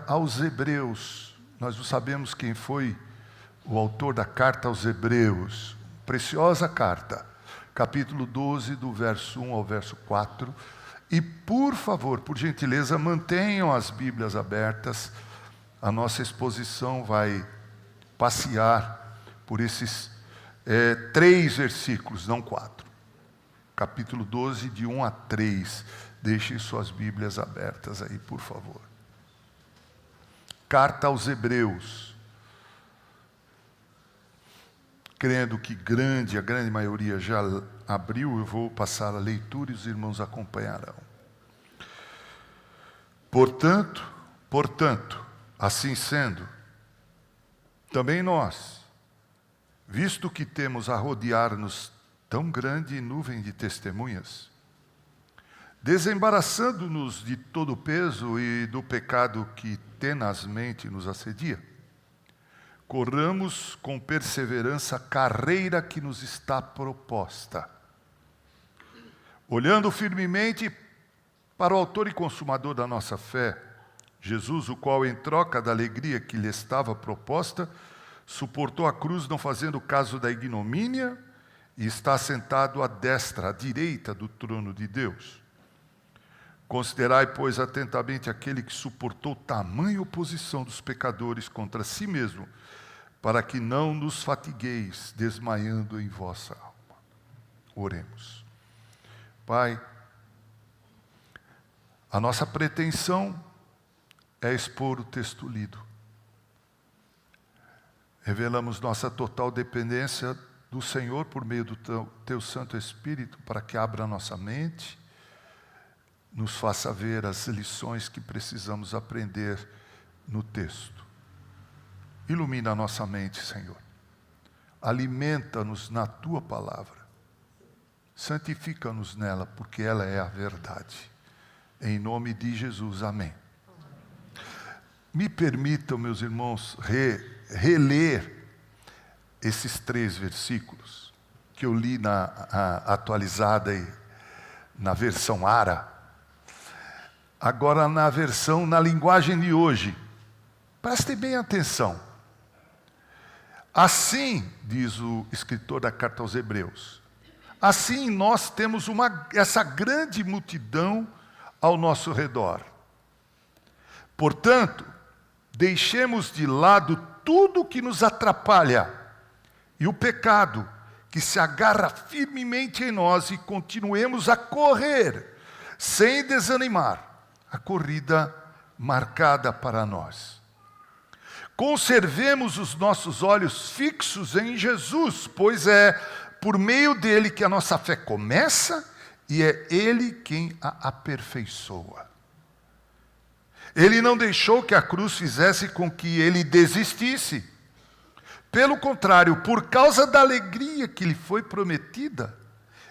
Aos Hebreus, nós não sabemos quem foi o autor da carta aos Hebreus, preciosa carta, capítulo 12, do verso 1 ao verso 4, e por favor, por gentileza, mantenham as Bíblias abertas, a nossa exposição vai passear por esses 3 versículos, não 4, capítulo 12, de 1 a 3, deixem suas Bíblias abertas aí, por favor. Carta aos Hebreus. Crendo que a grande maioria já abriu, eu vou passar a leitura e os irmãos acompanharão. Portanto, assim sendo, também nós, visto que temos a rodear-nos tão grande nuvem de testemunhas, desembaraçando-nos de todo o peso e do pecado que tenazmente nos assedia, corramos com perseverança a carreira que nos está proposta, olhando firmemente para o autor e consumador da nossa fé, Jesus, o qual, em troca da alegria que lhe estava proposta, suportou a cruz, não fazendo caso da ignomínia, e está sentado à destra, à direita do trono de Deus. Considerai, pois, atentamente aquele que suportou tamanha oposição dos pecadores contra si mesmo, para que não nos fatigueis, desmaiando em vossa alma. Oremos. Pai, a nossa pretensão é expor o texto lido. Revelamos nossa total dependência do Senhor por meio do Teu Santo Espírito, para que abra a nossa mente, nos faça ver as lições que precisamos aprender no texto. Ilumina a nossa mente, Senhor. Alimenta-nos na Tua palavra. Santifica-nos nela, porque ela é a verdade. Em nome de Jesus, amém. Me permitam, meus irmãos, reler esses 3 versículos que eu li na atualizada e na versão ARA. Agora na linguagem de hoje. Prestem bem atenção. Assim, diz o escritor da carta aos Hebreus, assim nós temos essa grande multidão ao nosso redor. Portanto, deixemos de lado tudo que nos atrapalha e o pecado que se agarra firmemente em nós e continuemos a correr, sem desanimar, a corrida marcada para nós. Conservemos os nossos olhos fixos em Jesus, pois é por meio dele que a nossa fé começa e é ele quem a aperfeiçoa. Ele não deixou que a cruz fizesse com que ele desistisse. Pelo contrário, por causa da alegria que lhe foi prometida,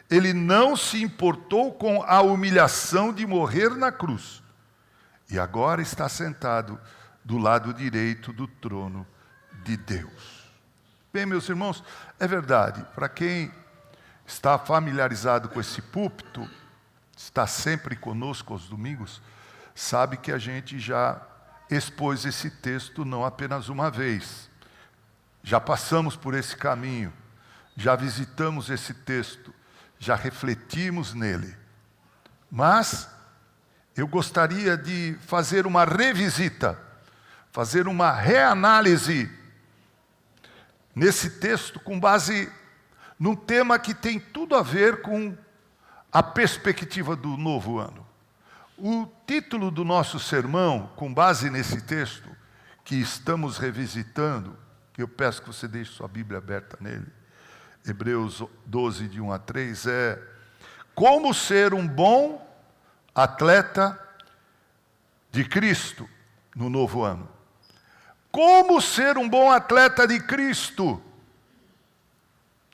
ele não se importou com a humilhação de morrer na cruz. E agora está sentado do lado direito do trono de Deus. Bem, meus irmãos, é verdade, para quem está familiarizado com esse púlpito, está sempre conosco aos domingos, sabe que a gente já expôs esse texto não apenas uma vez. Já passamos por esse caminho, já visitamos esse texto, já refletimos nele. Mas eu gostaria de fazer uma revisita, fazer uma reanálise nesse texto com base num tema que tem tudo a ver com a perspectiva do novo ano. O título do nosso sermão, com base nesse texto que estamos revisitando, que eu peço que você deixe sua Bíblia aberta nele, Hebreus 12, de 1 a 3, é Como ser um bom atleta de Cristo no novo ano. Como ser um bom atleta de Cristo?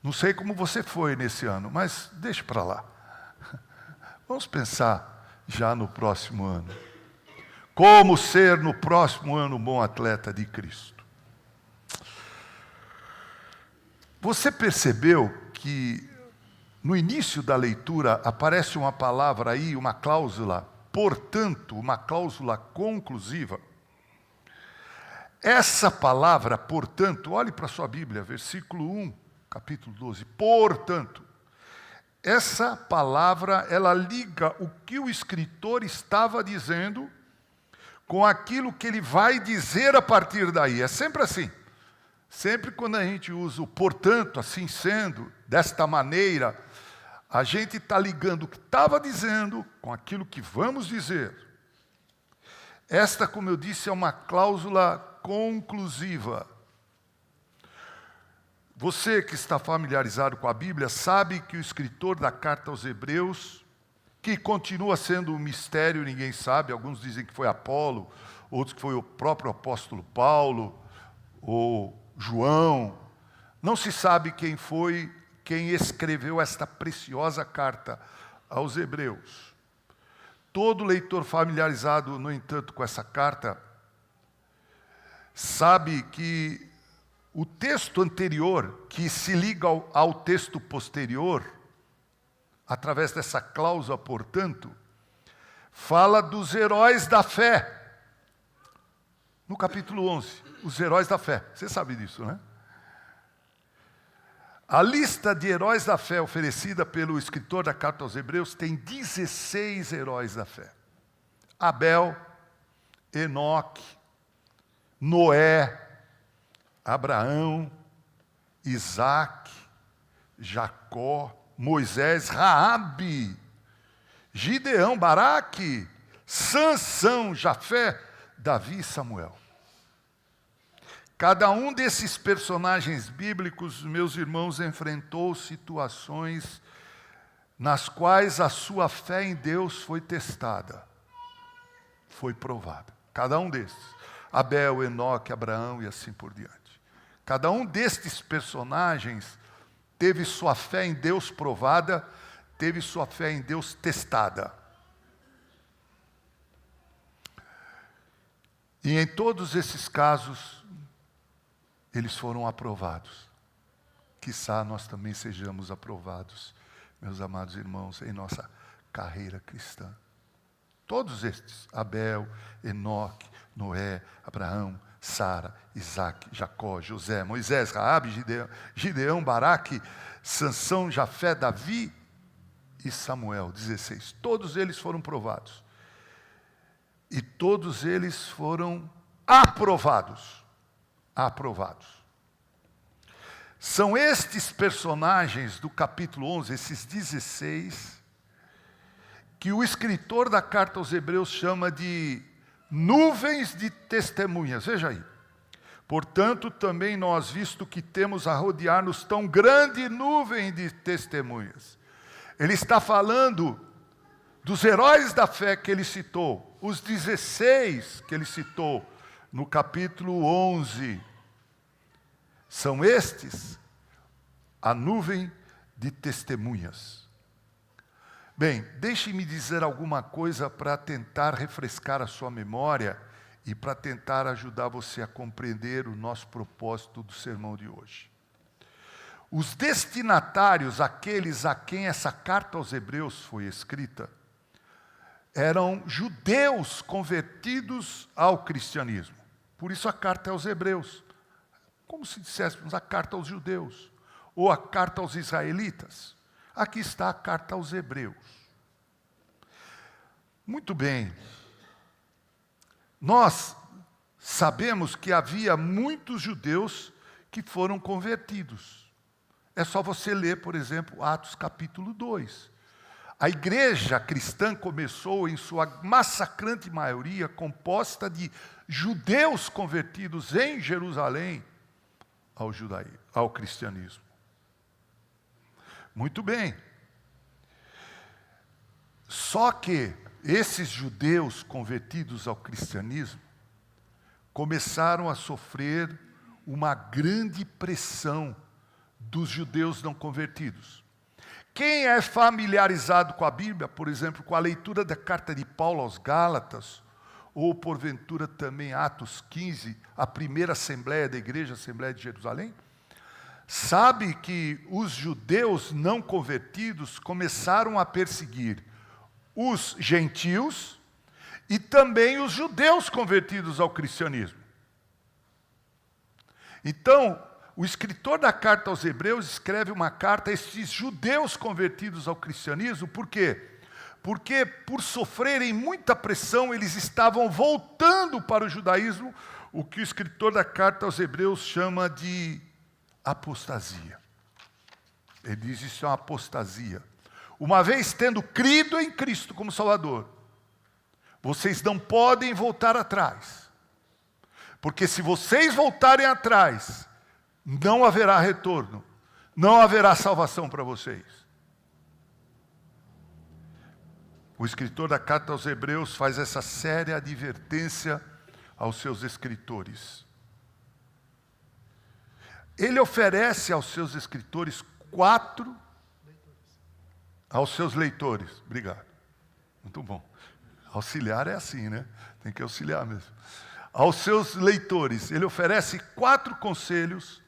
Não sei como você foi nesse ano, mas deixa para lá. Vamos pensar já no próximo ano. Como ser no próximo ano um bom atleta de Cristo? Você percebeu que no início da leitura aparece uma palavra aí, uma cláusula, portanto, uma cláusula conclusiva? Essa palavra, portanto, olhe para a sua Bíblia, versículo 1, capítulo 12. Portanto, essa palavra, ela liga o que o escritor estava dizendo com aquilo que ele vai dizer a partir daí. É sempre assim. Sempre quando a gente usa o portanto, assim sendo, desta maneira, a gente está ligando o que estava dizendo com aquilo que vamos dizer. Esta, como eu disse, é uma cláusula conclusiva. Você que está familiarizado com a Bíblia sabe que o escritor da carta aos Hebreus, que continua sendo um mistério, ninguém sabe, alguns dizem que foi Apolo, outros que foi o próprio apóstolo Paulo, ou João, não se sabe quem foi quem escreveu esta preciosa carta aos Hebreus. Todo leitor familiarizado, no entanto, com essa carta, sabe que o texto anterior, que se liga ao texto posterior, através dessa cláusula, portanto, fala dos heróis da fé. No capítulo 11, os heróis da fé. Você sabe disso, né? A lista de heróis da fé oferecida pelo escritor da carta aos Hebreus tem 16 heróis da fé. Abel, Enoque, Noé, Abraão, Isaac, Jacó, Moisés, Raabe, Gideão, Baraque, Sansão, Jafé, Davi e Samuel. Cada um desses personagens bíblicos, meus irmãos, enfrentou situações nas quais a sua fé em Deus foi testada, foi provada. Cada um desses. Abel, Enoque, Abraão e assim por diante. Cada um destes personagens teve sua fé em Deus provada, teve sua fé em Deus testada. E em todos esses casos, eles foram aprovados. Quiçá nós também sejamos aprovados, meus amados irmãos, em nossa carreira cristã. Todos estes, Abel, Enoque, Noé, Abraão, Sara, Isaac, Jacó, José, Moisés, Raabe, Gideão, Baraque, Sansão, Jafé, Davi e Samuel, 16. Todos eles foram provados. E todos eles foram aprovados. Aprovados. São estes personagens do capítulo 11, esses 16, que o escritor da carta aos Hebreus chama de nuvens de testemunhas. Veja aí. Portanto, também nós, visto que temos a rodear-nos tão grande nuvem de testemunhas. Ele está falando dos heróis da fé que ele citou, os 16 que ele citou no capítulo 11. São estes a nuvem de testemunhas. Bem, deixe-me dizer alguma coisa para tentar refrescar a sua memória e para tentar ajudar você a compreender o nosso propósito do sermão de hoje. Os destinatários, aqueles a quem essa carta aos Hebreus foi escrita, eram judeus convertidos ao cristianismo. Por isso a carta aos Hebreus, como se disséssemos a carta aos judeus, ou a carta aos israelitas. Aqui está a carta aos Hebreus. Muito bem. Nós sabemos que havia muitos judeus que foram convertidos. É só você ler, por exemplo, Atos capítulo 2. A igreja cristã começou, em sua massacrante maioria, composta de judeus convertidos em Jerusalém ao cristianismo. Muito bem. Só que esses judeus convertidos ao cristianismo começaram a sofrer uma grande pressão dos judeus não convertidos. Quem é familiarizado com a Bíblia, por exemplo, com a leitura da carta de Paulo aos Gálatas, ou porventura também Atos 15, a primeira assembleia da igreja, a Assembleia de Jerusalém, sabe que os judeus não convertidos começaram a perseguir os gentios e também os judeus convertidos ao cristianismo. Então, o escritor da carta aos Hebreus escreve uma carta a esses judeus convertidos ao cristianismo, por quê? Porque, por sofrerem muita pressão, eles estavam voltando para o judaísmo, o que o escritor da carta aos Hebreus chama de apostasia. Ele diz isso é uma apostasia. Uma vez tendo crido em Cristo como Salvador, vocês não podem voltar atrás. Porque se vocês voltarem atrás, não haverá retorno, não haverá salvação para vocês. O escritor da carta aos Hebreus faz essa séria advertência aos seus escritores. Ele oferece aos seus escritores aos seus leitores. Obrigado. Muito bom. Auxiliar é assim, né? Tem que auxiliar mesmo. Aos seus leitores, ele oferece 4 conselhos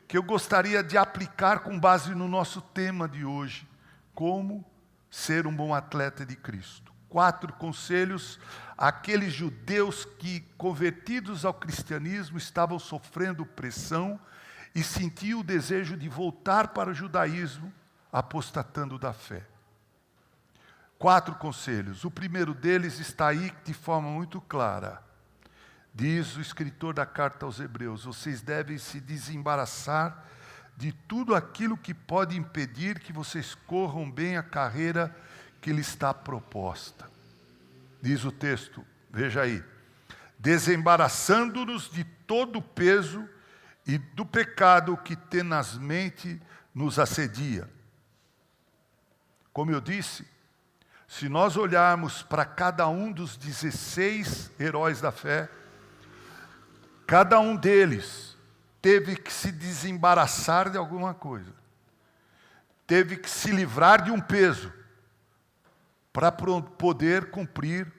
que eu gostaria de aplicar com base no nosso tema de hoje, como ser um bom atleta de Cristo. 4 conselhos àqueles judeus que, convertidos ao cristianismo, estavam sofrendo pressão e sentiam o desejo de voltar para o judaísmo, apostatando da fé. 4 conselhos. O primeiro deles está aí de forma muito clara. Diz o escritor da carta aos Hebreus: vocês devem se desembaraçar de tudo aquilo que pode impedir que vocês corram bem a carreira que lhe está proposta. Diz o texto, veja aí: desembaraçando-nos de todo o peso e do pecado que tenazmente nos assedia. Como eu disse, se nós olharmos para cada um dos 16 heróis da fé, cada um deles teve que se desembaraçar de alguma coisa. Teve que se livrar de um peso para poder cumprir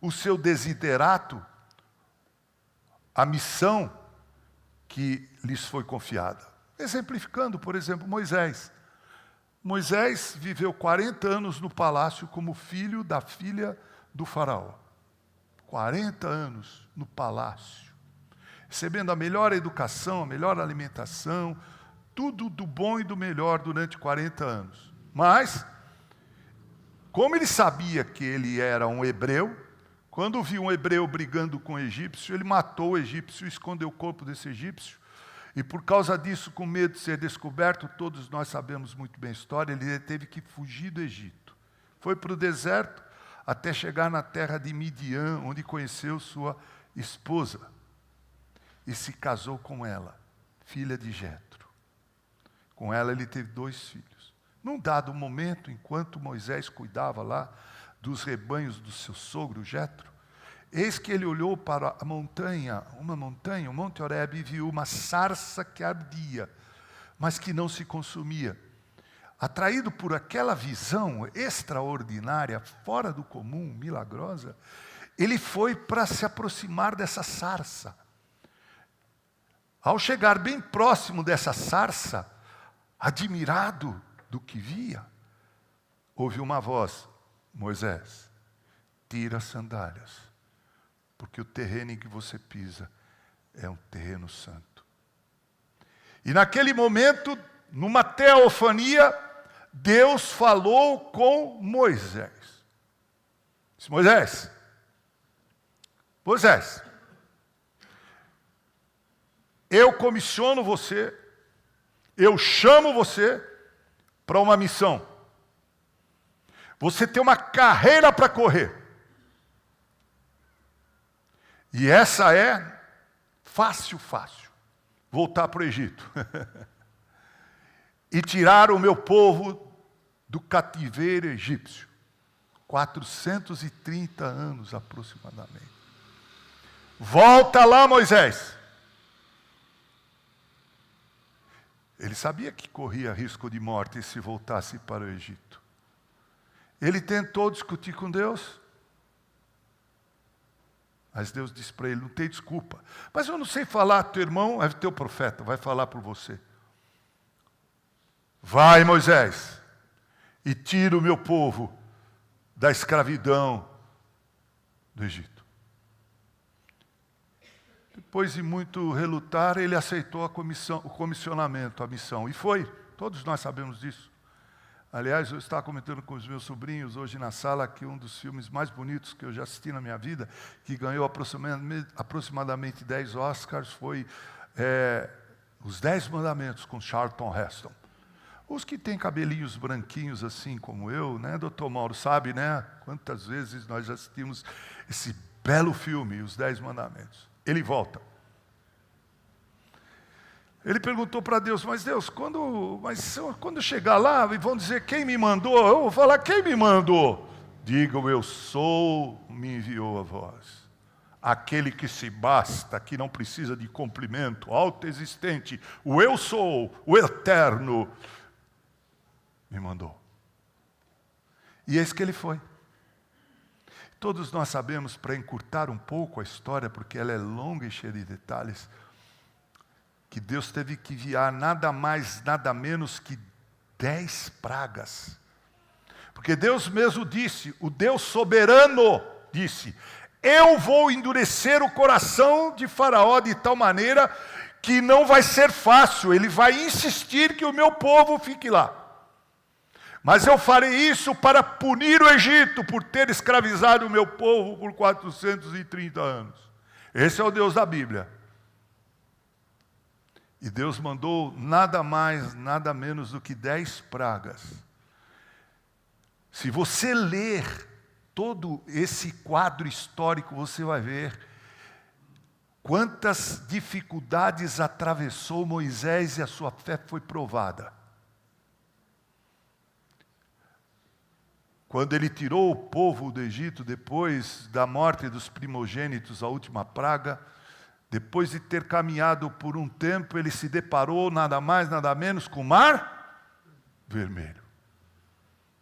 o seu desiderato, a missão que lhes foi confiada. Exemplificando, por exemplo, Moisés. Moisés viveu 40 anos no palácio como filho da filha do faraó. 40 anos no palácio, recebendo a melhor educação, a melhor alimentação, tudo do bom e do melhor durante 40 anos. Mas, como ele sabia que ele era um hebreu, quando viu um hebreu brigando com um egípcio, ele matou o egípcio e escondeu o corpo desse egípcio. E por causa disso, com medo de ser descoberto, todos nós sabemos muito bem a história, ele teve que fugir do Egito. Foi para o deserto até chegar na terra de Midian, onde conheceu sua esposa. E se casou com ela, filha de Jetro. Com ela ele teve 2 filhos. Num dado momento, enquanto Moisés cuidava lá dos rebanhos do seu sogro Jetro, eis que ele olhou para a montanha, o Monte Horebe, e viu uma sarça que ardia, mas que não se consumia. Atraído por aquela visão extraordinária, fora do comum, milagrosa, ele foi para se aproximar dessa sarça. Ao chegar bem próximo dessa sarça, admirado do que via, ouviu uma voz: Moisés, tira as sandálias, porque o terreno em que você pisa é um terreno santo. E naquele momento, numa teofania, Deus falou com Moisés. Disse: Moisés, eu comissiono você, eu chamo você para uma missão. Você tem uma carreira para correr. E essa é fácil. Voltar para o Egito. E tirar o meu povo do cativeiro egípcio. 430 anos aproximadamente. Volta lá, Moisés. Ele sabia que corria risco de morte se voltasse para o Egito. Ele tentou discutir com Deus. Mas Deus disse para ele: não tem desculpa. Mas eu não sei falar, teu irmão é teu profeta, vai falar por você. Vai, Moisés, e tira o meu povo da escravidão do Egito. depois de muito relutar, ele aceitou o comissionamento, a missão. E foi, todos nós sabemos disso. Aliás, eu estava comentando com os meus sobrinhos hoje na sala que um dos filmes mais bonitos que eu já assisti na minha vida, que ganhou aproximadamente 10 Oscars, foi Os 10 Mandamentos, com Charlton Heston. Os que têm cabelinhos branquinhos assim como eu, né, doutor Mauro, sabe, né? Quantas vezes nós já assistimos esse belo filme, Os 10 Mandamentos. Ele volta. Ele perguntou para Deus, mas Deus, quando chegar lá e vão dizer quem me mandou, eu vou falar quem me mandou. Digam, eu sou, me enviou a voz. Aquele que se basta, que não precisa de cumprimento, autoexistente, o eu sou, o eterno, me mandou. E eis que ele foi. Todos nós sabemos, para encurtar um pouco a história, porque ela é longa e cheia de detalhes, que Deus teve que enviar nada mais, nada menos que 10 pragas. Porque Deus mesmo disse, o Deus soberano disse, eu vou endurecer o coração de Faraó de tal maneira que não vai ser fácil, ele vai insistir que o meu povo fique lá. Mas eu farei isso para punir o Egito por ter escravizado o meu povo por 430 anos. Esse é o Deus da Bíblia. E Deus mandou nada mais, nada menos do que 10 pragas. Se você ler todo esse quadro histórico, você vai ver quantas dificuldades atravessou Moisés e a sua fé foi provada. Quando ele tirou o povo do Egito, depois da morte dos primogênitos, a última praga, depois de ter caminhado por um tempo, ele se deparou nada mais, nada menos com o Mar Vermelho.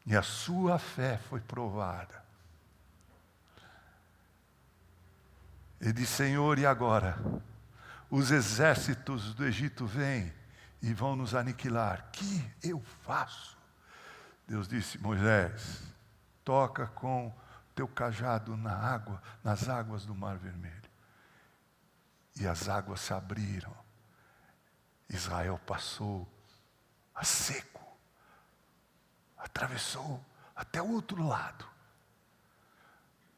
E a sua fé foi provada. Ele disse, Senhor, e agora? Os exércitos do Egito vêm e vão nos aniquilar. Que eu faço? Deus disse, Moisés, toca com teu cajado na água, nas águas do Mar Vermelho. E as águas se abriram. Israel passou a seco. Atravessou até o outro lado.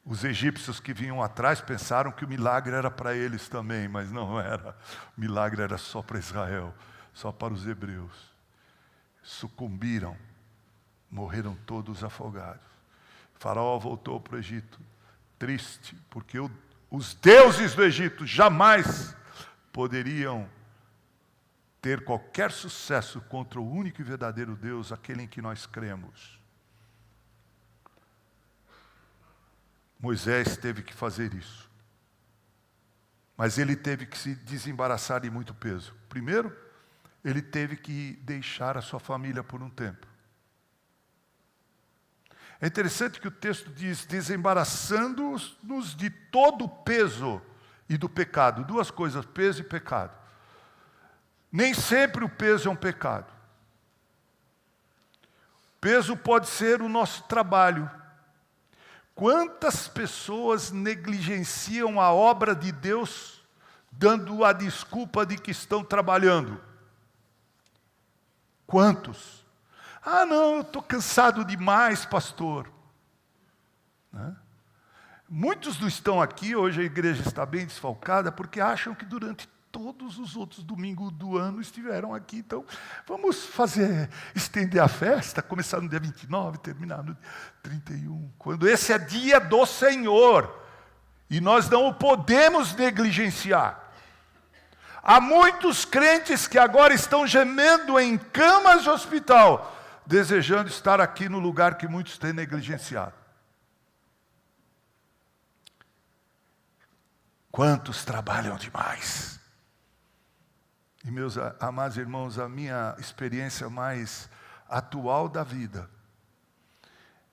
Os egípcios que vinham atrás pensaram que o milagre era para eles também, mas não era. O milagre era só para Israel, só para os hebreus. Sucumbiram, morreram todos afogados. O faraó voltou para o Egito, triste, porque os deuses do Egito jamais poderiam ter qualquer sucesso contra o único e verdadeiro Deus, aquele em que nós cremos. Moisés teve que fazer isso. Mas ele teve que se desembaraçar de muito peso. Primeiro, ele teve que deixar a sua família por um tempo. É interessante que o texto diz, desembaraçando-nos de todo o peso e do pecado. Duas coisas, peso e pecado. Nem sempre o peso é um pecado. Peso pode ser o nosso trabalho. Quantas pessoas negligenciam a obra de Deus, dando a desculpa de que estão trabalhando? Quantos? Ah, não, eu estou cansado demais, pastor. Né? Muitos não estão aqui, hoje a igreja está bem desfalcada, porque acham que durante todos os outros domingos do ano estiveram aqui. Então, vamos estender a festa, começar no dia 29, terminar no 31. Quando esse é dia do Senhor. E nós não o podemos negligenciar. Há muitos crentes que agora estão gemendo em camas de hospital, desejando estar aqui no lugar que muitos têm negligenciado. Quantos trabalham demais? E meus amados irmãos, a minha experiência mais atual da vida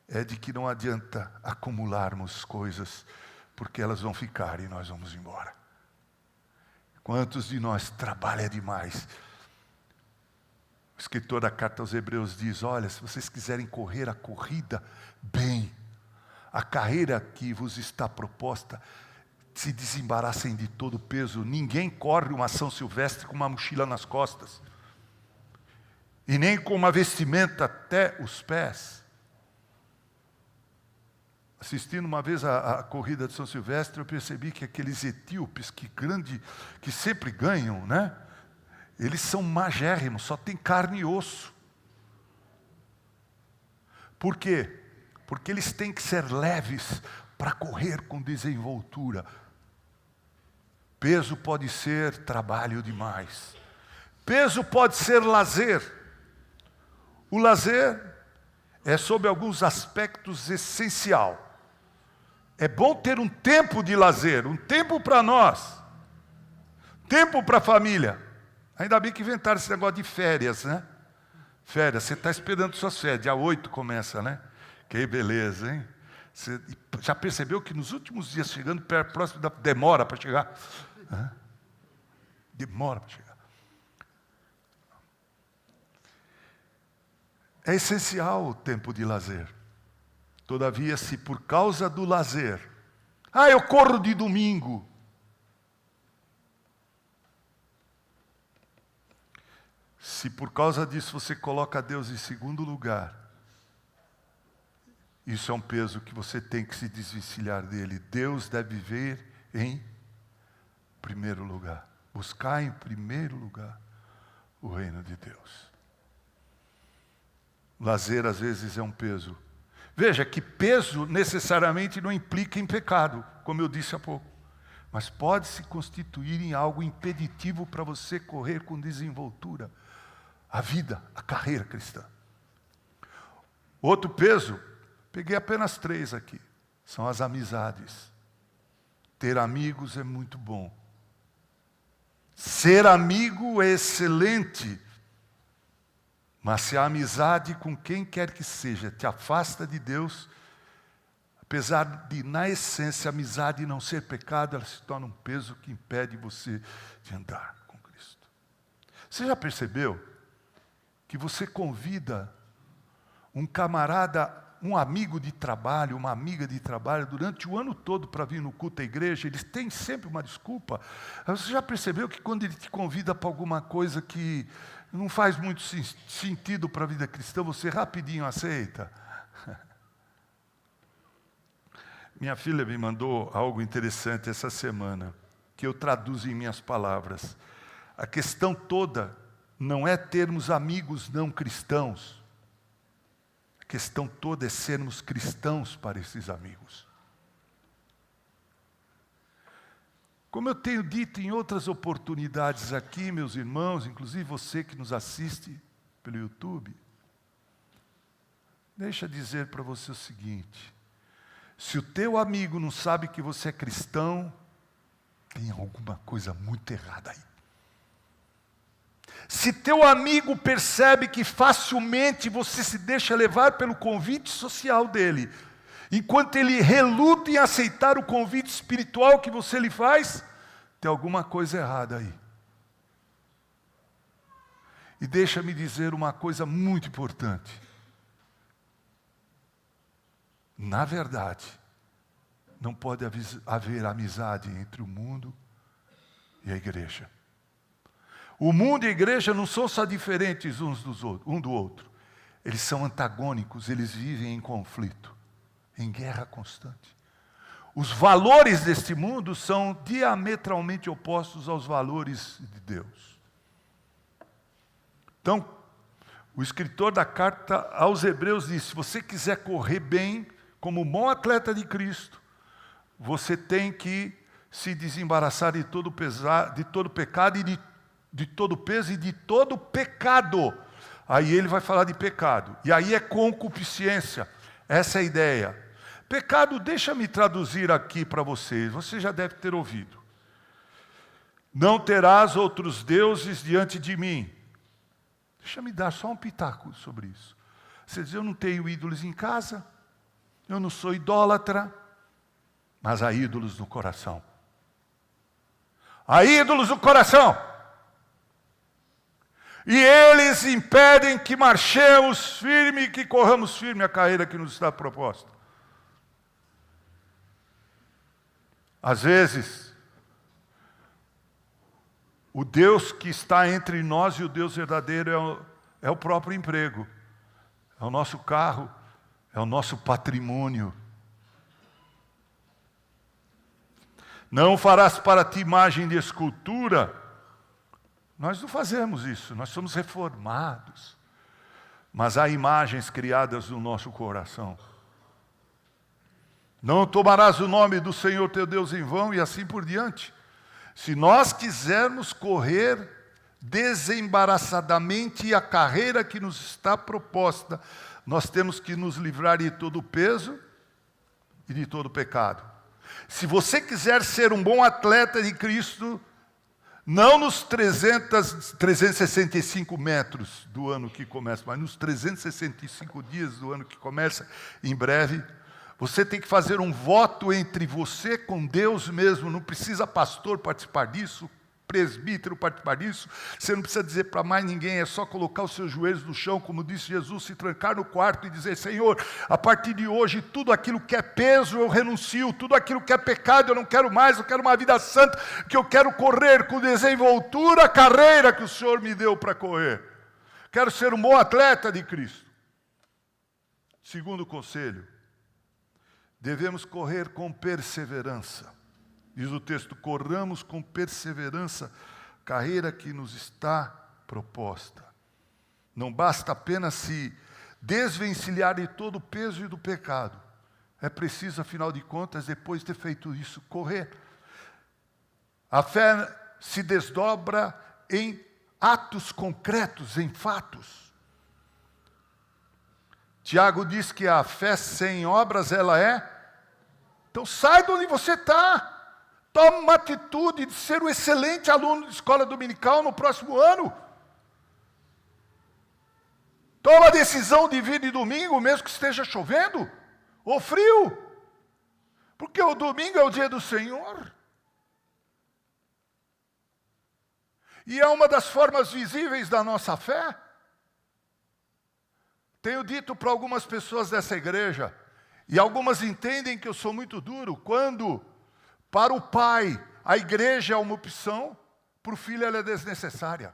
é de que não adianta acumularmos coisas, porque elas vão ficar e nós vamos embora. Quantos de nós trabalham demais? O escritor da carta aos Hebreus diz, olha, se vocês quiserem correr a corrida bem, a carreira que vos está proposta, se desembaraçem de todo o peso. Ninguém corre uma São Silvestre com uma mochila nas costas. E nem com uma vestimenta até os pés. Assistindo uma vez a corrida de São Silvestre, eu percebi que aqueles etíopes que sempre ganham, né? Eles são magérrimos, só tem carne e osso. Por quê? Porque eles têm que ser leves para correr com desenvoltura. Peso pode ser trabalho demais. Peso pode ser lazer. O lazer é, sob alguns aspectos, essencial. É bom ter um tempo de lazer, um tempo para nós, tempo para a família. Ainda bem que inventaram esse negócio de férias, né? Férias, você está esperando suas férias, dia 8 começa, né? Que beleza, hein? Você já percebeu que nos últimos dias, chegando próximo demora para chegar? Demora para chegar. É essencial o tempo de lazer. Todavia, se por causa do lazer, eu corro de domingo. Se por causa disso você coloca Deus em segundo lugar, isso é um peso que você tem que se desvencilhar dele. Deus deve vir em primeiro lugar. Buscar em primeiro lugar o reino de Deus. Lazer às vezes é um peso. Veja que peso necessariamente não implica em pecado, como eu disse há pouco. Mas pode se constituir em algo impeditivo para você correr com desenvoltura a vida, a carreira cristã. Outro peso, peguei apenas 3 aqui, são as amizades. Ter amigos é muito bom. Ser amigo é excelente. Mas se a amizade com quem quer que seja te afasta de Deus, apesar de, na essência, a amizade não ser pecado, ela se torna um peso que impede você de andar com Cristo. Você já percebeu que você convida um camarada, um amigo de trabalho, uma amiga de trabalho, durante o ano todo para vir no culto à igreja, eles têm sempre uma desculpa? Você já percebeu que quando ele te convida para alguma coisa que não faz muito sentido para a vida cristã, você rapidinho aceita? Minha filha me mandou algo interessante essa semana, que eu traduzo em minhas palavras. A questão toda não é termos amigos não cristãos. A questão toda é sermos cristãos para esses amigos. Como eu tenho dito em outras oportunidades aqui, meus irmãos, inclusive você que nos assiste pelo YouTube, deixa eu dizer para você o seguinte: se o teu amigo não sabe que você é cristão, tem alguma coisa muito errada aí. Se teu amigo percebe que facilmente você se deixa levar pelo convite social dele, enquanto ele reluta em aceitar o convite espiritual que você lhe faz, tem alguma coisa errada aí. E deixa-me dizer uma coisa muito importante. Na verdade, não pode haver amizade entre o mundo e a igreja. O mundo e a igreja não são só diferentes um do outro. Eles são antagônicos, eles vivem em conflito, em guerra constante. Os valores deste mundo são diametralmente opostos aos valores de Deus. Então, o escritor da carta aos Hebreus diz: se você quiser correr bem, como um bom atleta de Cristo, você tem que se desembaraçar de todo pecado e de todo peso e de todo pecado. Aí ele vai falar de pecado. E aí é concupiscência. Essa é a ideia. Pecado, deixa-me traduzir aqui para vocês. Você já deve ter ouvido. Não terás outros deuses diante de mim. Deixa-me dar só um pitaco sobre isso. Você diz: eu não tenho ídolos em casa, eu não sou idólatra, mas há ídolos no coração. Há ídolos no coração. E eles impedem que marchemos firme e que corramos firme a carreira que nos está proposta. Às vezes, o Deus que está entre nós e o Deus verdadeiro é o próprio emprego, é o nosso carro, é o nosso patrimônio. Não farás para ti imagem de escultura. Nós não fazemos isso, nós somos reformados. Mas há imagens criadas no nosso coração. Não tomarás o nome do Senhor teu Deus em vão, e assim por diante. Se nós quisermos correr desembaraçadamente a carreira que nos está proposta, nós temos que nos livrar de todo o peso e de todo o pecado. Se você quiser ser um bom atleta de Cristo, não nos 365 metros do ano que começa, mas nos 365 dias do ano que começa, em breve, você tem que fazer um voto entre você com Deus mesmo. Não precisa pastor participar disso, presbítero participar disso. Você não precisa dizer para mais ninguém, é só colocar os seus joelhos no chão, como disse Jesus, se trancar no quarto e dizer: Senhor, a partir de hoje, tudo aquilo que é peso eu renuncio, tudo aquilo que é pecado eu não quero mais, eu quero uma vida santa, que eu quero correr com desenvoltura a carreira que o Senhor me deu para correr. Quero ser um bom atleta de Cristo. Segundo conselho, devemos correr com perseverança. Diz o texto: corramos com perseverança a carreira que nos está proposta. Não basta apenas se desvencilhar de todo o peso e do pecado. É preciso, afinal de contas, depois de ter feito isso, correr. A fé se desdobra em atos concretos, em fatos. Tiago diz que a fé sem obras, ela é... Então sai de onde você está. Toma uma atitude de ser um excelente aluno de escola dominical no próximo ano. Toma a decisão de vir de domingo, mesmo que esteja chovendo ou frio. Porque o domingo é o dia do Senhor. E é uma das formas visíveis da nossa fé. Tenho dito para algumas pessoas dessa igreja, e algumas entendem que eu sou muito duro, quando para o pai a igreja é uma opção, para o filho ela é desnecessária.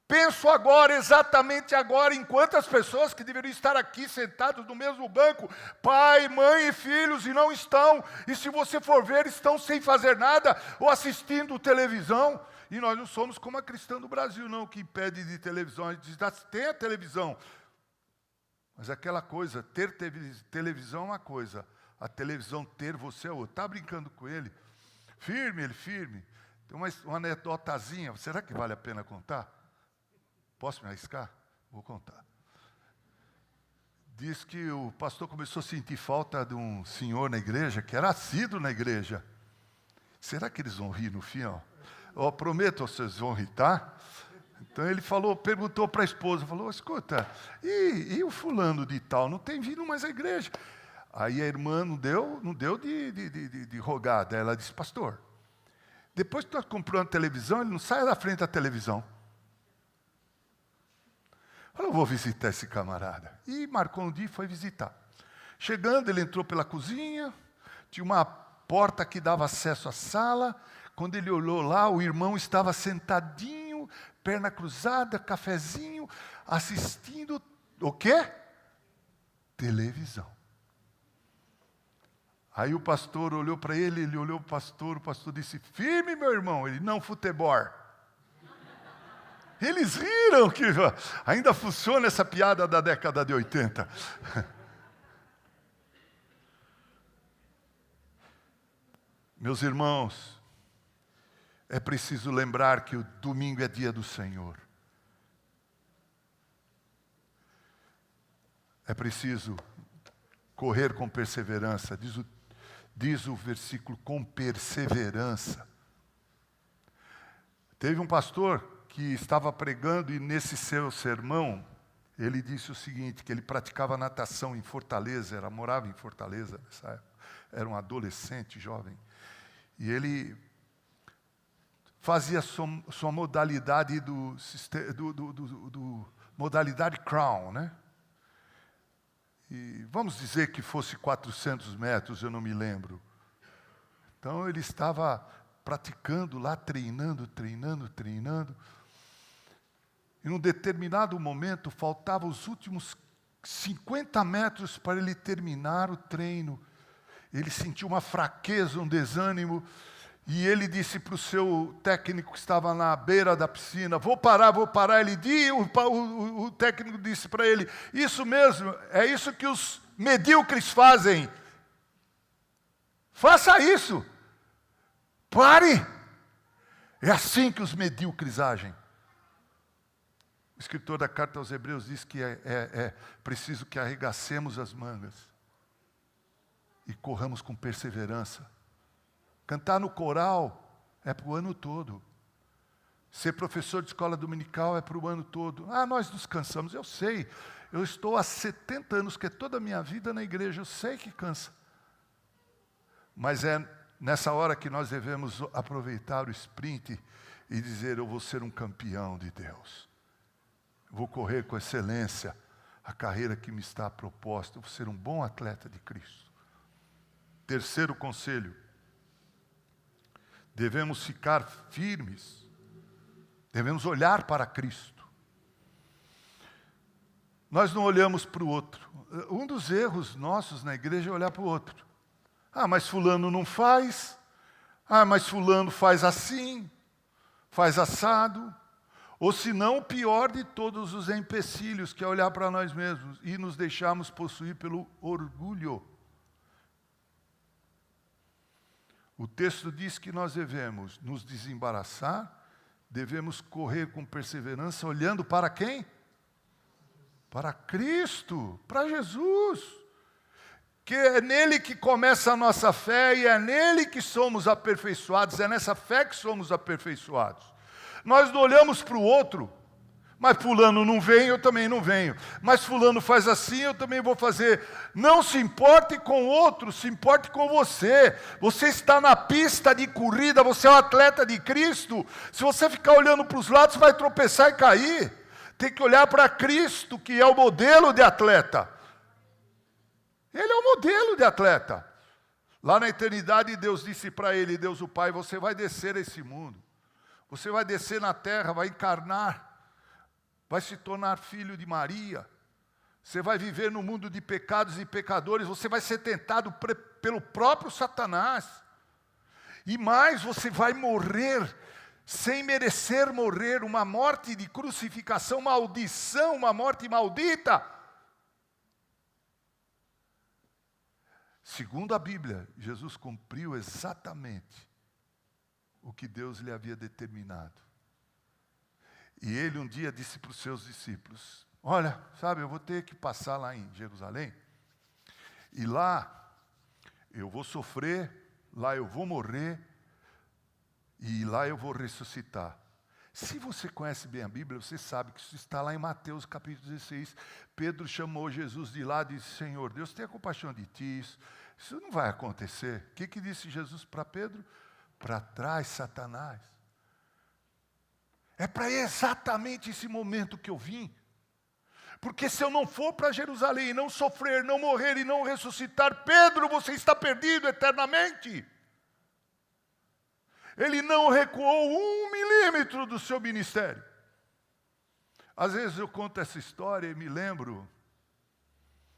Penso agora, exatamente agora, em quantas pessoas que deveriam estar aqui sentados no mesmo banco, pai, mãe e filhos, e não estão. E se você for ver, estão sem fazer nada, ou assistindo televisão. E nós não somos como a Cristã do Brasil, não, que impede de televisão. A gente diz: tem a televisão. Mas aquela coisa, ter televisão é uma coisa, a televisão ter você é outra. Está brincando com ele? Firme, ele firme. Tem uma anedotazinha, será que vale a pena contar? Posso me arriscar? Vou contar. Diz que o pastor começou a sentir falta de um senhor na igreja, que era assíduo na igreja. Será que eles vão rir no fim? Eu prometo, vocês vão rir, tá? Então ele perguntou para a esposa, falou: escuta, e o fulano de tal, não tem vindo mais à igreja? Aí a irmã não deu de rogada. Ela disse: pastor, depois que nós compramos a televisão, ele não sai da frente da televisão. Eu vou visitar esse camarada. E marcou um dia e foi visitar. Chegando, ele entrou pela cozinha, tinha uma porta que dava acesso à sala. Quando ele olhou lá, o irmão estava sentadinho, perna cruzada, cafezinho, assistindo o quê? Televisão. Aí o pastor olhou para ele, ele olhou para o pastor disse: firme, meu irmão. Ele: não, futebol. Eles riram, que ainda funciona essa piada da década de 80. Meus irmãos, é preciso lembrar que o domingo é dia do Senhor. É preciso correr com perseverança. Diz o versículo: com perseverança. Teve um pastor que estava pregando, e nesse seu sermão, ele disse o seguinte, que ele praticava natação em Fortaleza, morava em Fortaleza nessa época, era um adolescente, jovem, e ele fazia sua modalidade modalidade Crown, né? E vamos dizer que fosse 400 metros, eu não me lembro. Então ele estava praticando lá, treinando. E num determinado momento, faltavam os últimos 50 metros para ele terminar o treino. Ele sentiu uma fraqueza, um desânimo, e ele disse para o seu técnico que estava na beira da piscina, vou parar. O técnico disse para ele, isso mesmo, é isso que os medíocres fazem. Faça isso. Pare. É assim que os medíocres agem. O escritor da carta aos Hebreus diz que é preciso que arregacemos as mangas e corramos com perseverança. Cantar no coral é para o ano todo. Ser professor de escola dominical é para o ano todo. Nós nos cansamos, eu sei. Eu estou há 70 anos, que é toda a minha vida na igreja, eu sei que cansa. Mas é nessa hora que nós devemos aproveitar o sprint e dizer, eu vou ser um campeão de Deus. Vou correr com excelência a carreira que me está proposta. Eu vou ser um bom atleta de Cristo. Terceiro conselho. Devemos ficar firmes. Devemos olhar para Cristo. Nós não olhamos para o outro. Um dos erros nossos na igreja é olhar para o outro. Mas fulano não faz. Mas fulano faz assim. Faz assado. Ou se não, o pior de todos os empecilhos, que é olhar para nós mesmos e nos deixarmos possuir pelo orgulho. O texto diz que nós devemos nos desembaraçar, devemos correr com perseverança, olhando para quem? Para Cristo, para Jesus. Que é nele que começa a nossa fé e é nele que somos aperfeiçoados, é nessa fé que somos aperfeiçoados. Nós não olhamos para o outro, mas fulano não vem, eu também não venho. Mas fulano faz assim, eu também vou fazer. Não se importe com o outro, se importe com você. Você está na pista de corrida, você é um atleta de Cristo. Se você ficar olhando para os lados, vai tropeçar e cair. Tem que olhar para Cristo, que é o modelo de atleta. Ele é o modelo de atleta. Lá na eternidade, Deus disse para ele, Deus o Pai, você vai descer a esse mundo. Você vai descer na terra, vai encarnar, vai se tornar filho de Maria. Você vai viver no mundo de pecados e pecadores, você vai ser tentado pelo próprio Satanás. E mais, você vai morrer sem merecer morrer, uma morte de crucificação, maldição, uma morte maldita. Segundo a Bíblia, Jesus cumpriu exatamente o que Deus lhe havia determinado. E ele um dia disse para os seus discípulos, olha, sabe, eu vou ter que passar lá em Jerusalém, e lá eu vou sofrer, lá eu vou morrer, e lá eu vou ressuscitar. Se você conhece bem a Bíblia, você sabe que isso está lá em Mateus capítulo 16. Pedro chamou Jesus de lá e disse, Senhor, Deus tenha compaixão de ti, isso não vai acontecer. O que disse Jesus para Pedro? Para trás, Satanás. É para exatamente esse momento que eu vim. Porque se eu não for para Jerusalém, não sofrer, não morrer e não ressuscitar, Pedro, você está perdido eternamente. Ele não recuou 1 milímetro do seu ministério. Às vezes eu conto essa história e me lembro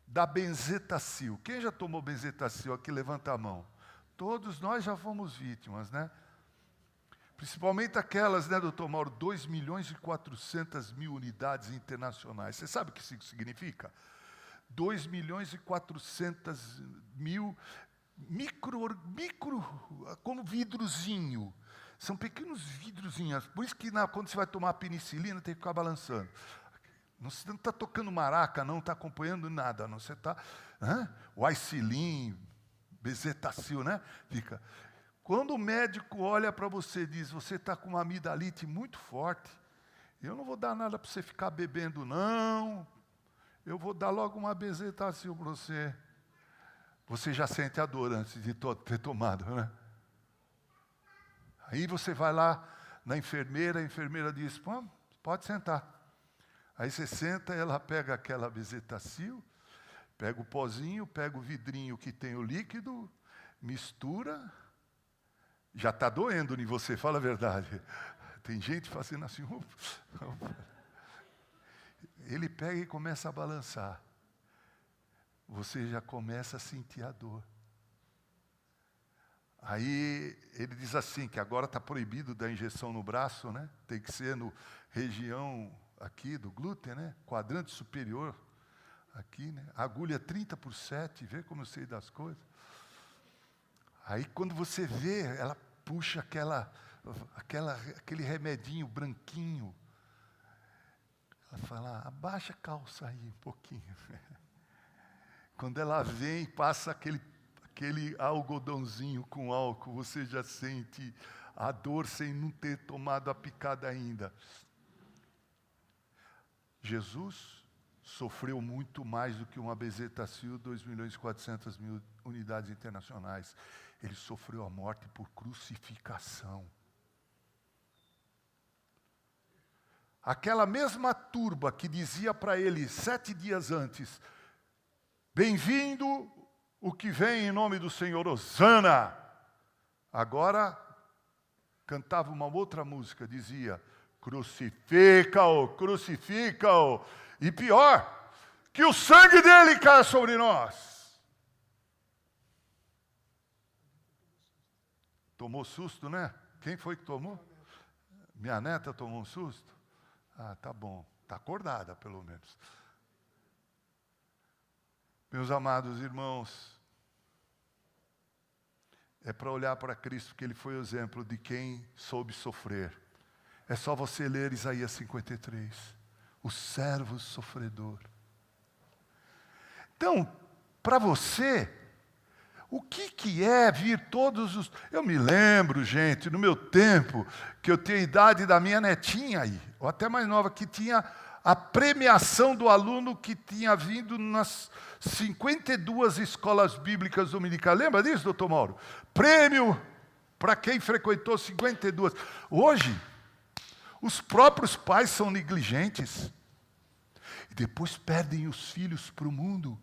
da benzetacil. Quem já tomou benzetacil aqui, levanta a mão. Todos nós já fomos vítimas, né? Principalmente aquelas, né, doutor Mauro, 2.400.000 unidades internacionais. Você sabe o que isso significa? 2.400.000 micro, como vidrozinho. São pequenos vidrozinhos. Por isso que quando você vai tomar penicilina, tem que ficar balançando. Você não está tocando maraca, não está acompanhando nada. Não, você está... O Aicilin, Bezetacil, né? Fica. Quando o médico olha para você e diz, você está com uma amidalite muito forte, eu não vou dar nada para você ficar bebendo, não. Eu vou dar logo uma Bezetacil para você. Você já sente a dor antes de ter tomado, né? Aí você vai lá na enfermeira, a enfermeira diz, pode sentar. Aí você senta, ela pega aquela Bezetacil, Pega o pozinho, pega o vidrinho que tem o líquido, mistura. Já está doendo em você, fala a verdade. Tem gente fazendo assim. Ele pega e começa a balançar. Você já começa a sentir a dor. Aí ele diz assim, que agora está proibido dar injeção no braço, né? Tem que ser no região aqui do glúten, né? Quadrante superior, aqui, né? Agulha 30/7, vê como eu sei das coisas. Aí quando você vê, ela puxa aquele remedinho branquinho. Ela fala, abaixa a calça aí um pouquinho. Quando ela vem, passa aquele algodãozinho com álcool, você já sente a dor sem não ter tomado a picada ainda. Jesus sofreu muito mais do que uma bezetacil, 2.400.000 unidades internacionais. Ele sofreu a morte por crucificação. Aquela mesma turba que dizia para ele 7 dias antes, bem-vindo o que vem em nome do Senhor, Hosana. Agora cantava uma outra música, dizia, crucifica-o, crucifica-o. E pior, que o sangue dele caia sobre nós. Tomou susto, né? Quem foi que tomou? Minha neta tomou um susto? Ah, tá bom. Está acordada, pelo menos. Meus amados irmãos, é para olhar para Cristo, porque Ele foi o exemplo de quem soube sofrer. É só você ler Isaías 53, o servo sofredor. Então, para você, o que é vir todos os... Eu me lembro, gente, no meu tempo, que eu tinha a idade da minha netinha aí, ou até mais nova, que tinha a premiação do aluno que tinha vindo nas 52 escolas bíblicas dominicais. Lembra disso, doutor Mauro? Prêmio para quem frequentou 52. Hoje, os próprios pais são negligentes. E depois perdem os filhos para o mundo.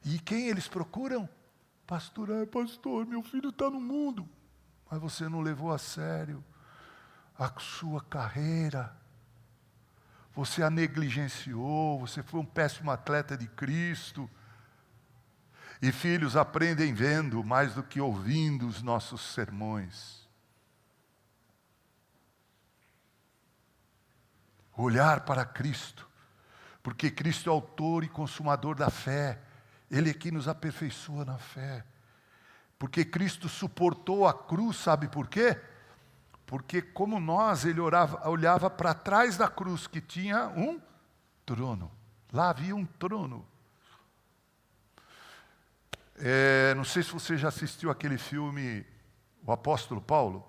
E quem eles procuram? Pastor, pastor, meu filho está no mundo. Mas você não levou a sério a sua carreira. Você a negligenciou, você foi um péssimo atleta de Cristo. E filhos aprendem vendo mais do que ouvindo os nossos sermões. Olhar para Cristo, porque Cristo é autor e consumador da fé. Ele é quem nos aperfeiçoa na fé. Porque Cristo suportou a cruz, sabe por quê? Porque como nós, ele olhava para trás da cruz, que tinha um trono. Lá havia um trono. Não sei se você já assistiu aquele filme, O Apóstolo Paulo.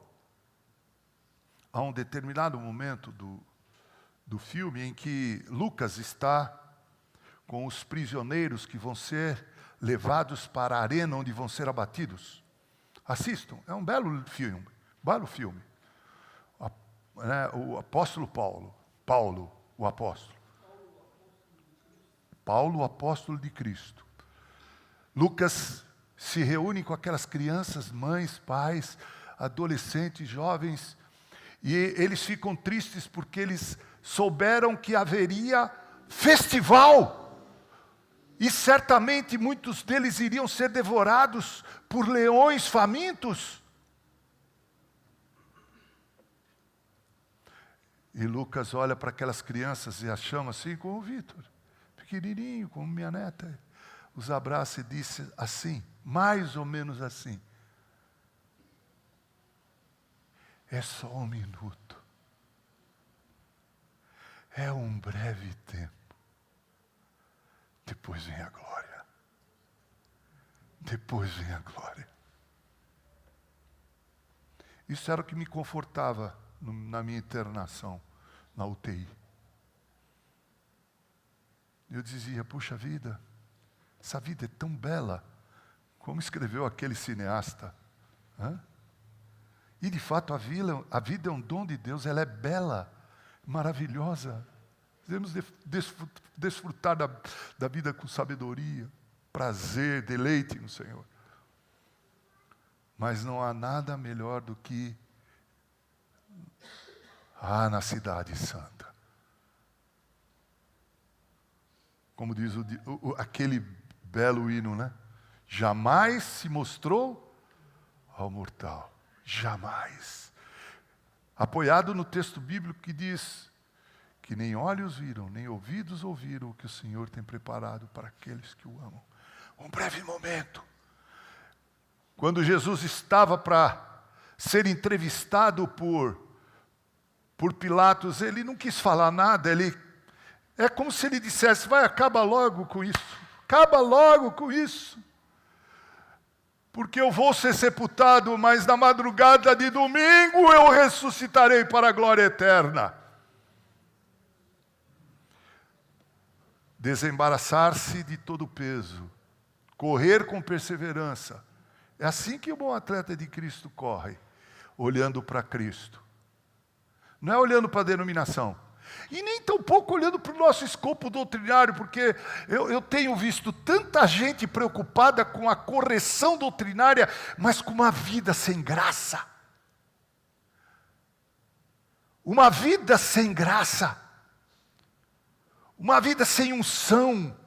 Há um determinado momento do filme em que Lucas está com os prisioneiros que vão ser levados para a arena onde vão ser abatidos. Assistam, é um belo filme. O apóstolo Paulo, o apóstolo. Paulo, o apóstolo de Cristo. Lucas se reúne com aquelas crianças, mães, pais, adolescentes, jovens, e eles ficam tristes porque eles souberam que haveria festival. E certamente muitos deles iriam ser devorados por leões famintos. E Lucas olha para aquelas crianças e as chama assim como o Vitor, pequenininho, como minha neta. Os abraça e disse assim, mais ou menos assim. É só um minuto. É um breve tempo. Depois vem a glória. Depois vem a glória. Isso era o que me confortava na minha internação, na UTI. Eu dizia, puxa vida, essa vida é tão bela, como escreveu aquele cineasta. E de fato a vida é um dom de Deus, ela é bela, maravilhosa. Devemos desfrutar da vida com sabedoria. prazer, deleite no Senhor. Mas não há nada melhor do que na cidade santa. Como diz aquele belo hino, né? Jamais se mostrou ao mortal. Jamais. Apoiado no texto bíblico que diz que nem olhos viram, nem ouvidos ouviram o que o Senhor tem preparado para aqueles que o amam. Um breve momento. Quando Jesus estava para ser entrevistado por Pilatos, ele não quis falar nada, é como se ele dissesse, acaba logo com isso, acaba logo com isso, porque eu vou ser sepultado, mas na madrugada de domingo eu ressuscitarei para a glória eterna. Desembaraçar-se de todo o peso, correr com perseverança. É assim que o bom atleta de Cristo corre, olhando para Cristo. Não é olhando para a denominação. E nem tampouco olhando para o nosso escopo doutrinário, porque eu tenho visto tanta gente preocupada com a correção doutrinária, mas com uma vida sem graça. Uma vida sem graça. Uma vida sem unção.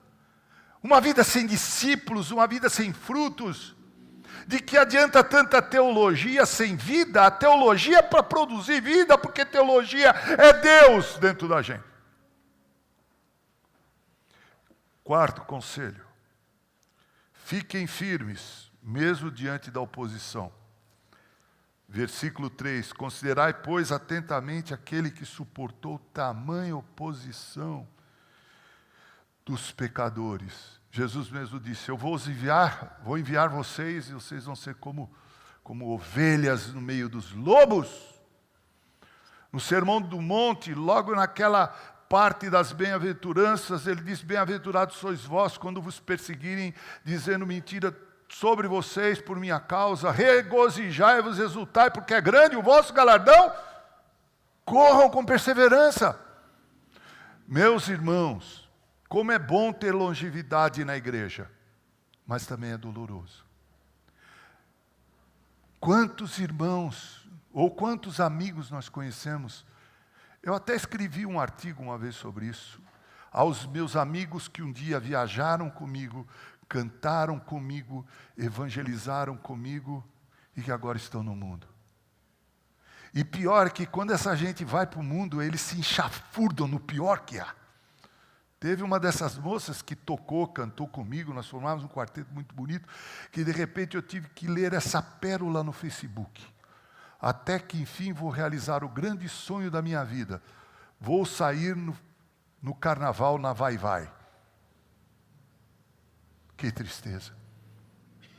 Uma vida sem discípulos, uma vida sem frutos. De que adianta tanta teologia sem vida? A teologia é para produzir vida, porque teologia é Deus dentro da gente. Quarto conselho. Fiquem firmes, mesmo diante da oposição. Versículo 3. Considerai, pois, atentamente aquele que suportou tamanha oposição dos pecadores. Jesus mesmo disse, eu vou enviar vocês, e vocês vão ser como ovelhas no meio dos lobos. No Sermão do Monte, logo naquela parte das bem-aventuranças, ele diz, bem-aventurados sois vós, quando vos perseguirem, dizendo mentira sobre vocês por minha causa, regozijai-vos, exultai, porque é grande o vosso galardão, corram com perseverança. Meus irmãos, como é bom ter longevidade na igreja, mas também é doloroso. Quantos irmãos, ou quantos amigos nós conhecemos, eu até escrevi um artigo uma vez sobre isso, aos meus amigos que um dia viajaram comigo, cantaram comigo, evangelizaram comigo, e que agora estão no mundo. E pior que quando essa gente vai para o mundo, eles se enxafurdam no pior que há. Teve uma dessas moças que cantou comigo, nós formávamos um quarteto muito bonito, que de repente eu tive que ler essa pérola no Facebook. Até que enfim vou realizar o grande sonho da minha vida. Vou sair no carnaval na Vai-Vai. Que tristeza.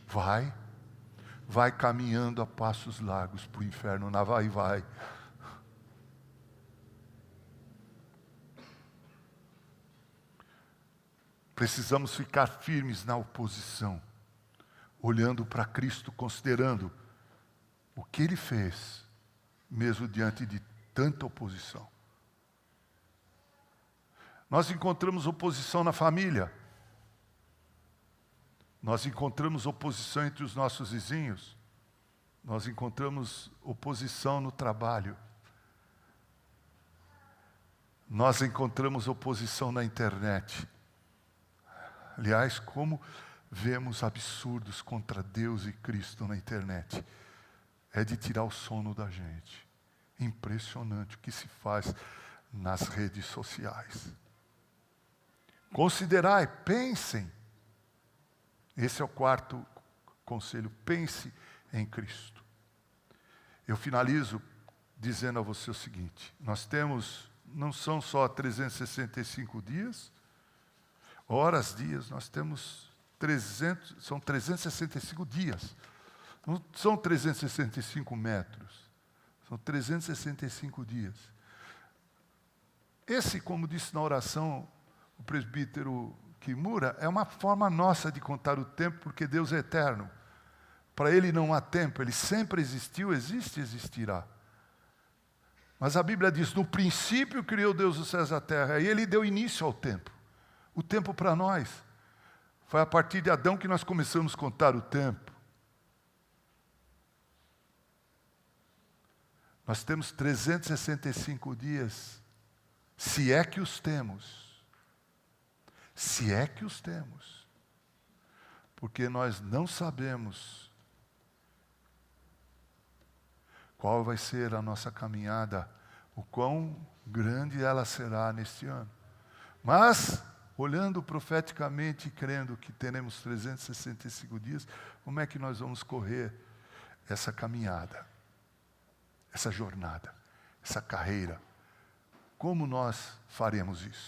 Vai caminhando a passos largos para o inferno na Vai-Vai. Precisamos ficar firmes na oposição, olhando para Cristo, considerando o que Ele fez, mesmo diante de tanta oposição. Nós encontramos oposição na família, nós encontramos oposição entre os nossos vizinhos, nós encontramos oposição no trabalho, nós encontramos oposição na internet. Aliás, como vemos absurdos contra Deus e Cristo na internet. É de tirar o sono da gente. Impressionante o que se faz nas redes sociais. Considerai, pensem. Esse é o quarto conselho. Pense em Cristo. Eu finalizo dizendo a você o seguinte. Nós temos, não são só 365 dias, horas, dias, nós temos são 365 dias. Não são 365 metros. São 365 dias. Esse, como disse na oração o presbítero Kimura, é uma forma nossa de contar o tempo, porque Deus é eterno. Para Ele não há tempo, Ele sempre existiu, existe e existirá. Mas a Bíblia diz, no princípio criou Deus os céus e a terra, e Ele deu início ao tempo. O tempo para nós Foi a partir de Adão que nós começamos a contar o tempo. Nós temos 365 dias, se é que os temos. Se é que os temos. Porque nós não sabemos qual vai ser a nossa caminhada, o quão grande ela será neste ano. Mas, olhando profeticamente e crendo que teremos 365 dias, como é que nós vamos correr essa caminhada? Essa jornada, essa carreira. Como nós faremos isso?